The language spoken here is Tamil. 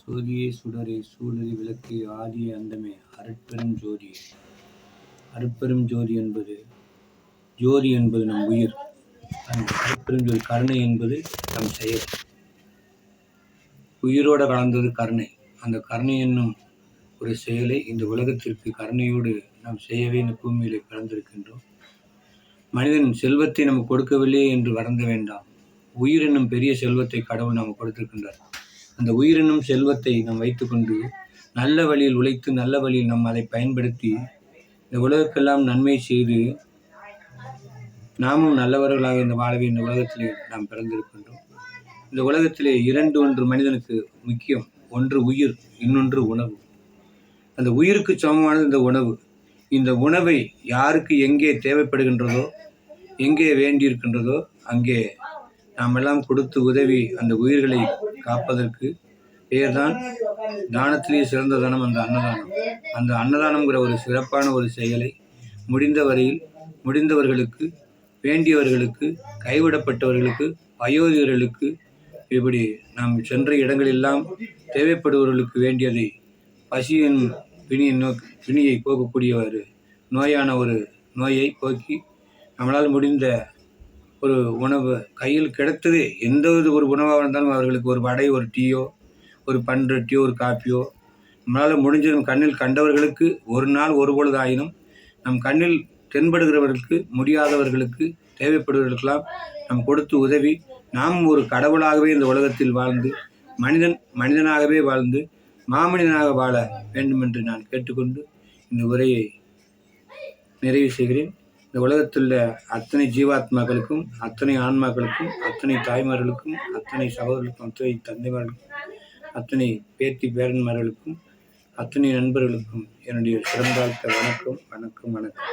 சோதியே சுடரே சூழலி விளக்கே ஆதியே அந்தமே அருட்பெரும் ஜோதியே. அருட்பெரும் ஜோதி என்பது நம் உயிர். அந்த அருட்பெரும் ஜோதி கருணை என்பது நம் செயல். உயிரோடு கலந்தது கருணை. அந்த கருணை என்னும் ஒரு செயலை இந்த உலகத்திற்கு கருணையோடு நாம் செய்யவே இந்த பூமியிலே பிறந்திருக்கின்றோம். மனிதன் செல்வத்தை நமக்கு கொடுக்கவில்லையே என்று வருந்த வேண்டாம். உயிர் என்னும் பெரிய செல்வத்தை கடவுள் நமக்கு கொடுத்திருக்கின்றார். அந்த உயிரினும் செல்வத்தை நாம் வைத்துக்கொண்டு நல்ல வழியில் உழைத்து நல்ல வழியில் நாம் அதை பயன்படுத்தி இந்த உலகக்கெல்லாம் நன்மை செய்து நாமும் நல்லவர்களாக இந்த வாழவே இந்த உலகத்திலே நாம் பிறந்திருக்கின்றோம். இந்த உலகத்திலே ஒன்று மனிதனுக்கு முக்கியம். ஒன்று உயிர், இன்னொன்று உணவு. அந்த உயிருக்கு சமமானது இந்த உணவு. இந்த உணவை யாருக்கு எங்கே தேவைப்படுகின்றதோ, எங்கே வேண்டியிருக்கின்றதோ அங்கே நாம் எல்லாம் கொடுத்து உதவி அந்த உயிர்களை காப்பதற்கு பேர்தான் தானத்திலேயே சிறந்த தானம் அந்த அன்னதானம். அந்த அன்னதானம்ங்கிற ஒரு சிறப்பான ஒரு செயலை முடிந்த வரையில் முடிந்தவர்களுக்கு, வேண்டியவர்களுக்கு, கைவிடப்பட்டவர்களுக்கு, வயோதிகர்களுக்கு, இப்படி நாம் சென்ற இடங்களெல்லாம் தேவைப்படுபவர்களுக்கு வேண்டியதை பசியின் பிணியை போக்கக்கூடிய ஒரு நோயான ஒரு நோயை போக்கி நம்மளால் முடிந்த ஒரு உணவு கையில் கிடைத்தது எந்த ஒரு உணவாக இருந்தாலும் அவர்களுக்கு ஒரு வடை, ஒரு டீயோ, ஒரு பன்ரொட்டியோ, ஒரு காப்பியோ நம்மளால் முடிஞ்ச நம் கண்ணில் கண்டவர்களுக்கு ஒரு நாள் ஒரு பொழுது ஆயினும் நம் கண்ணில் தென்படுகிறவர்களுக்கு, முடியாதவர்களுக்கு, தேவைப்படுவர்களுக்கெல்லாம் நாம் கொடுத்து உதவி நாம் ஒரு கடவுளாகவே இந்த உலகத்தில் வாழ்ந்து மனிதனாகவே வாழ்ந்து மாமனிதனாக வாழ வேண்டும் என்று நான் கேட்டுக்கொண்டு இந்த உரையை நிறைவு செய்கிறேன். இந்த உலகத்தில் அத்தனை ஜீவாத்மாக்களுக்கும், அத்தனை ஆன்மாக்களுக்கும், அத்தனை தாய்மார்களுக்கும், அத்தனை சகோதரர்களுக்கும், அத்தனை தந்தைமார்களுக்கும், அத்தனை பேத்தி பேரன்மார்களுக்கும், அத்தனை நண்பர்களுக்கும் என்னுடைய சிறந்தாழ்த்த வணக்கம் வணக்கம் வணக்கம்.